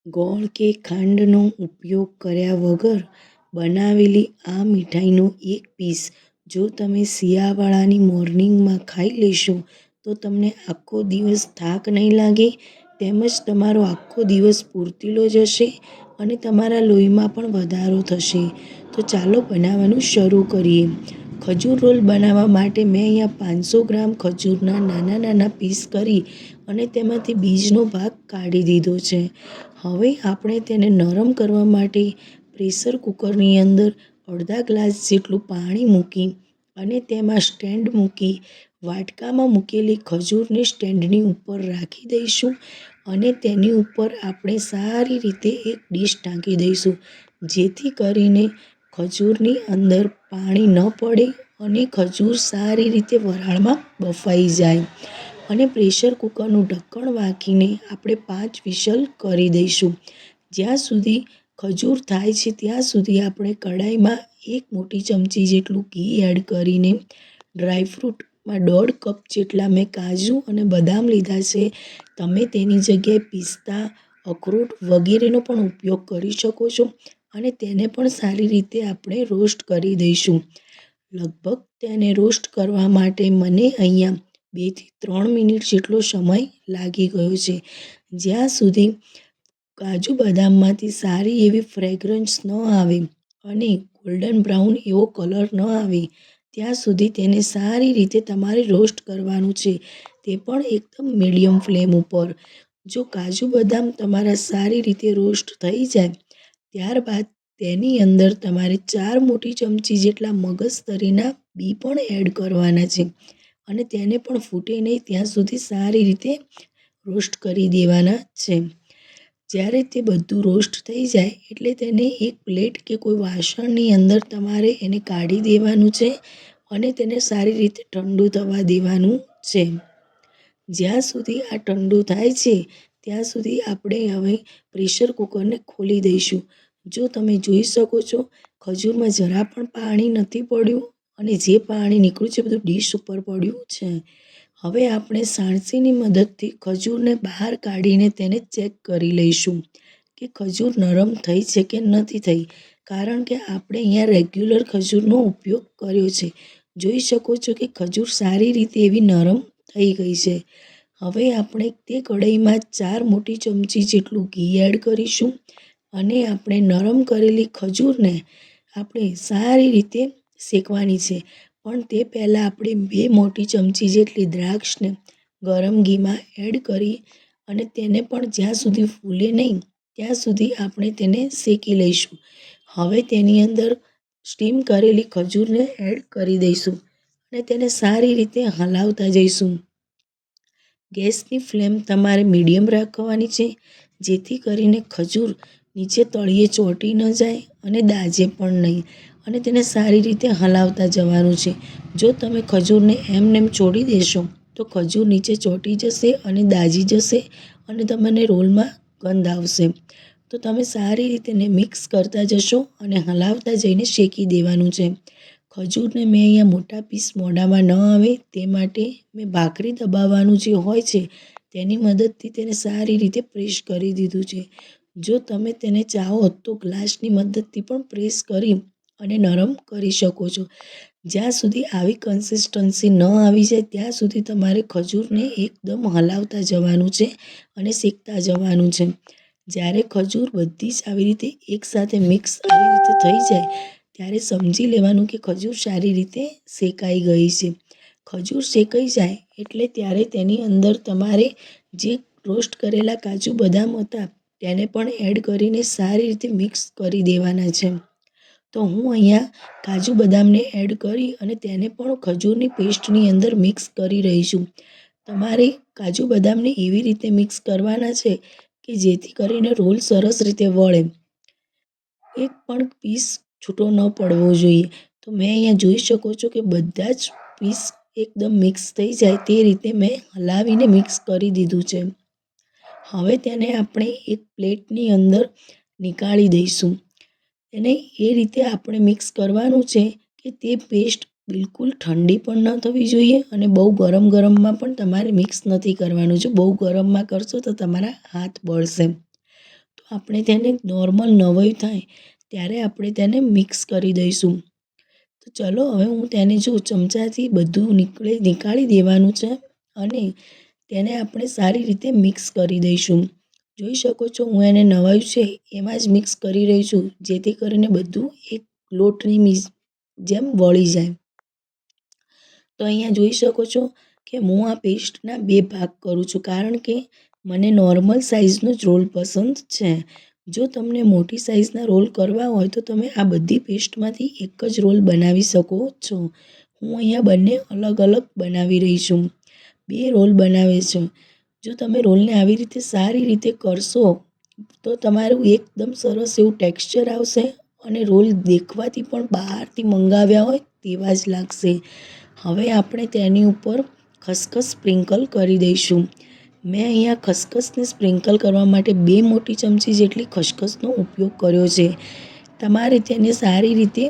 ગોળ કે ખાંડનો ઉપયોગ કર્યા વગર બનાવેલી આ મીઠાઈનો એક પીસ જો તમે શિયાળાની મોર્નિંગમાં ખાઈ લેશો તો તમને આખો દિવસ થાક નહીં લાગે, તેમજ તમારો આખો દિવસ પૂર્તિલો જશે અને તમારા લોહીમાં પણ વધારો થશે. તો ચાલો બનાવવાનું શરૂ કરીએ. ખજૂર રોલ બનાવવા માટે મેં અહીંયા 500 ગ્રામ ખજૂરના નાના નાના પીસ કરી અને તેમાંથી બીજનો ભાગ કાઢી દીધો છે. હવે આપણે તેને નરમ કરવા માટે પ્રેશર કુકરની અંદર અડધા ગ્લાસ જેટલું પાણી મૂકી અને તેમાં સ્ટેન્ડ મૂકી વાટકામાં મૂકેલી ખજૂરને સ્ટેન્ડની ઉપર રાખી દઈશું અને તેની ઉપર આપણે સારી રીતે એક ડીશ ઢાંકી દઈશું, જેથી કરીને ખજૂરની અંદર પાણી ન પડે અને ખજૂર સારી રીતે વરાળમાં બફાઈ જાય. અને પ્રેશર કુકરનું ઢક્કણ વાંકીને આપણે 5 વિસલ કરી દઈશું. જ્યાં સુધી ખજૂર થાય છે ત્યાં સુધી આપણે કઢાઈમાં 1 મોટી ચમચી જેટલું ઘી એડ કરીને ડ્રાયફ્રૂટમાં 1.5 કપ જેટલા મેં કાજુ અને બદામ લીધા છે. તમે તેની જગ્યાએ પિસ્તા, અખરોટ વગેરેનો પણ ઉપયોગ કરી શકો છો અને તેને પણ સારી રીતે આપણે રોસ્ટ કરી દઈશું. લગભગ તેને રોસ્ટ કરવા માટે મને અહીંયા 2 થી 3 મિનિટ જેટલો સમય લાગી ગયો છે. જ્યાં સુધી કાજુ બદામમાંથી સારી એવી ફ્રેગ્રન્સ ન આવે અને ગોલ્ડન બ્રાઉન એવો કલર ન આવે ત્યાં સુધી તેને સારી રીતે તમારે રોસ્ટ કરવાનું છે, તે પણ એકદમ મીડિયમ ફ્લેમ ઉપર. જો કાજુ બદામ તમારા સારી રીતે રોસ્ટ થઈ જાય ત્યારબાદ તેની અંદર તમારે 4 મોટી ચમચી જેટલા મગજતરીના બી પણ એડ કરવાના છે અને તેને પણ ફૂટે નહીં ત્યાં સુધી સારી રીતે રોસ્ટ કરી દેવાના છે. જ્યારે તે બધું રોસ્ટ થઈ જાય એટલે તેને એક પ્લેટ કે કોઈ વાસણની અંદર તમારે એને કાઢી દેવાનું છે અને તેને સારી રીતે ઠંડુ થવા દેવાનું છે. જ્યાં સુધી આ ઠંડુ થાય છે ત્યાં સુધી આપણે હવે પ્રેશર કુકરને ખોલી દઈશું. જો તમે જોઈ શકો છો ખજૂરમાં જરા પણ પાણી નથી પડ્યું અને જે પાણી નીકળ્યું છે બધું ડીશ ઉપર પડ્યું છે. હવે આપણે સાણસીની મદદથી ખજૂરને બહાર કાઢીને તેને ચેક કરી લઈશું કે ખજૂર નરમ થઈ છે કે નથી થઈ, કારણ કે આપણે અહીંયા રેગ્યુલર ખજૂરનો ઉપયોગ કર્યો છે. જોઈ શકો છો કે ખજૂર સારી રીતે એવી નરમ થઈ ગઈ છે. હવે આપણે તે કઢાઈમાં 4 મોટી ચમચી જેટલું ઘી એડ કરીશું અને આપણે નરમ કરેલી ખજૂરને આપણે સારી રીતે શેકવાની છે. પણ તે પહેલાં આપણે 2 મોટી ચમચી જેટલી દ્રાક્ષને ગરમ ઘીમાં એડ કરી અને તેને પણ જ્યાં સુધી ફૂલે નહીં ત્યાં સુધી આપણે તેને શેકી લઈશું. હવે તેની અંદર સ્ટીમ કરેલી ખજૂરને એડ કરી દઈશું અને તેને સારી રીતે હલાવતા જઈશું. ગેસની ફ્લેમ તમારે મીડિયમ રાખવાની છે, જેથી કરીને ખજૂર નીચે તળિયે ચોંટી ન જાય અને દાઝે પણ નહીં અને તેને સારી રીતે હલાવતા જવાનું છે. જો તમે ખજૂરને એમનેમ છોડી દેશો તો ખજૂર નીચે ચોંટી જશે અને દાઝી જશે અને તમને રોલમાં ગંધ આવશે. તો તમે સારી રીતે મિક્સ કરતા જશો અને હલાવતા જઈને શેકી દેવાનું છે. ખજૂરને મેં અહીંયા મોટા પીસ મોઢામાં ન આવે તે માટે મેં ભાખરી દબાવવાનું જે હોય છે તેની મદદથી તેને સારી રીતે પ્રેસ કરી દીધું છે. જો તમે તેને ચાહો તો ગ્લાસની મદદથી પણ પ્રેસ કરી અને નરમ કરી શકો છો. જ્યાં સુધી આવી કન્સિસ્ટન્સી ન આવી જાય ત્યાં સુધી તમારે ખજૂરને એકદમ હલાવતા જવાનું છે અને શેકતા જવાનું છે. જ્યારે ખજૂર બધી જ આવી રીતે એકસાથે મિક્સ આવી રીતે થઈ જાય ત્યારે સમજી લેવાનું કે ખજૂર સારી રીતે શેકાઈ ગઈ છે. ખજૂર શેકાઈ જાય એટલે ત્યારે તેની અંદર તમારે જે રોસ્ટ કરેલા કાજુ બદામ હતા તેને પણ એડ કરીને સારી રીતે મિક્સ કરી દેવાના છે. તો હું અહીંયા કાજુ બદામને એડ કરી અને તેને પણ ખજૂરની પેસ્ટની અંદર મિક્સ કરી રહી છું. તમારે કાજુ બદામને એવી રીતે મિક્સ કરવાના છે કે જેથી કરીને રોલ સરસ રીતે વળે, એક પણ પીસ છૂટો ન પડવો જોઈએ. તો મેં અહીંયા જોઈ શકો છો કે બધા જ પીસ એકદમ મિક્સ થઈ જાય તે રીતે મેં હલાવીને મિક્સ કરી દીધું છે. હવે તેને આપણે એક પ્લેટની અંદર નીકાળી દઈશું. તેને એ રીતે આપણે મિક્સ કરવાનું છે કે તે પેસ્ટ બિલકુલ ઠંડી પણ ન થવી જોઈએ અને બહુ ગરમ ગરમમાં પણ તમારે મિક્સ નથી કરવાનું છે. બહુ ગરમમાં કરશો તો તમારા હાથ બળશે. તો આપણે તેને નોર્મલ નવાયું થાય ત્યારે આપણે તેને મિક્સ કરી દઈશું. તો ચલો હવે હું તેને જો ચમચાથી બધું નીકાળી દેવાનું છે અને તેને આપણે સારી રીતે મિક્સ કરી દઈશું. જોઈ શકો છો હું એને નવાયું છે એમાં જ મિક્સ કરી રહી છું, જેથી કરીને બધું એક લોટની જેમ વળી જાય. તો અહીંયા જોઈ શકો છો કે હું આ પેસ્ટના 2 ભાગ કરું છું, કારણ કે મને નોર્મલ સાઇઝનો જ રોલ પસંદ છે. જો તમને મોટી સાઇઝના રોલ કરવા હોય તો તમે આ બધી પેસ્ટમાંથી એક જ રોલ બનાવી શકો છો. હું અહીંયા બંને અલગ અલગ બનાવી રહી છું, 2 રોલ બનાવે છે. જો તમે રોલને આવી રીતે સારી રીતે કરશો તો તમારું એકદમ સરસ એવું ટેક્સચર આવશે અને રોલ દેખવાથી પણ બહારથી મંગાવ્યા હોય તેવા જ લાગશે. હવે આપણે તેની ઉપર ખસખસ સ્પ્રિંકલ કરી દઈશું. મેં અહીંયા ખસખસને સ્પ્રિંકલ કરવા માટે 2 મોટી ચમચી જેટલી ખસખસનો ઉપયોગ કર્યો છે. તમારે તેને સારી રીતે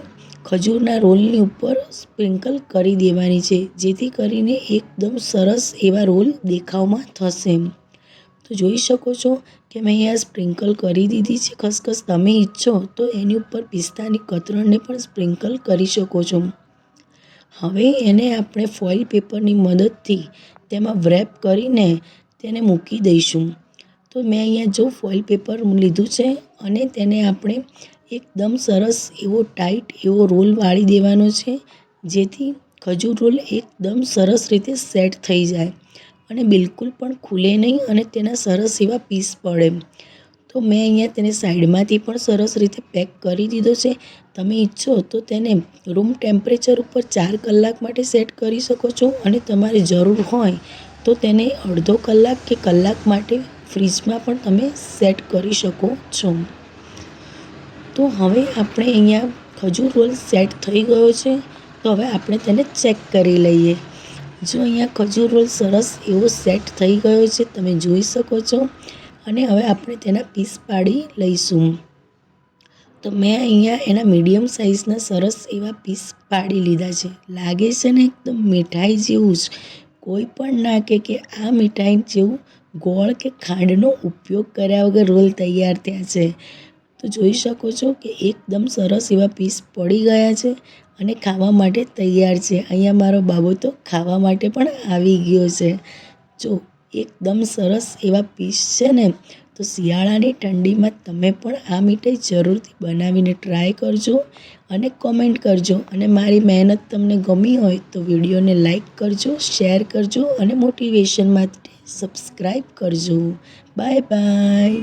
ખજૂરના રોલની ઉપર સ્પ્રિંકલ કરી દેવાની છે, જેથી કરીને એકદમ સરસ એવા રોલ દેખાવમાં થશે. તો જોઈ શકો છો કે મેં અહીંયા સ્પ્રિંકલ કરી દીધી છે ખસખસ. તમે ઈચ્છો તો એની ઉપર પિસ્તાની કતરણને પણ સ્પ્રિંકલ કરી શકો છો. હવે એને આપણે ફોઇલ પેપરની મદદથી તેમાં વ્રેપ કરીને તેને મૂકી દઈશું. તો મેં અહીંયા જો ફોઇલ પેપર લીધું છે અને તેને આપણે એકદમ સરસ એવો ટાઈટ એવો રોલ વાળી દેવાનો છે, જેથી ખજૂર રોલ એકદમ સરસ રીતે સેટ થઈ જાય અને બિલકુલ પણ ખુલે નહીં અને તેના સરસ એવા પીસ પડે. તો મેં અહીંયા તેને સાઈડમાંથી પણ સરસ રીતે પેક કરી દીધો છે. તમે ઈચ્છો તો તેને રૂમ ટેમ્પરેચર ઉપર 4 કલાક માટે સેટ કરી શકો છો અને તમારે જરૂર હોય તો તેને અડધો કલાક કે કલાક માટે ફ્રીજમાં પણ તમે સેટ કરી શકો છો. તો હવે આપણે અહીંયા ખજૂર રોલ સેટ થઈ ગયો છે. તો હવે આપણે તેને ચેક કરી લઈએ. જો અહીંયા ખજૂર રોલ સરસ એવો સેટ થઈ ગયો છે, તમે જોઈ શકો છો. અને હવે આપણે તેના પીસ પાડી લઈશું. તો મેં અહીંયા એના મીડિયમ સાઇઝના સરસ એવા પીસ પાડી લીધા છે. લાગે છે ને એકદમ મીઠાઈ જેવું જ. કોઈ પણ ના કહે કે આ મીઠાઈ જેવું ગોળ કે ખાંડનો ઉપયોગ કર્યા વગર રોલ તૈયાર થયા છે. તો જોઈ શકો છો કે એકદમ સરસ એવા પીસ પડી ગયા છે અને ખાવા માટે તૈયાર છે. અહીંયા મારો બાબો તો ખાવા માટે પણ આવી ગયો છે. જો એકદમ સરસ એવા પીસ છે ને. તો શિયાળાની ઠંડીમાં તમે પણ આ મીઠાઈ જરૂરથી બનાવીને ટ્રાય કરજો અને કોમેન્ટ કરજો. અને મારી મહેનત તમને ગમી હોય તો વિડીયોને લાઈક કરજો, શેર કરજો અને મોટિવેશન માટે સબસ્ક્રાઈબ કરજો. Bye bye.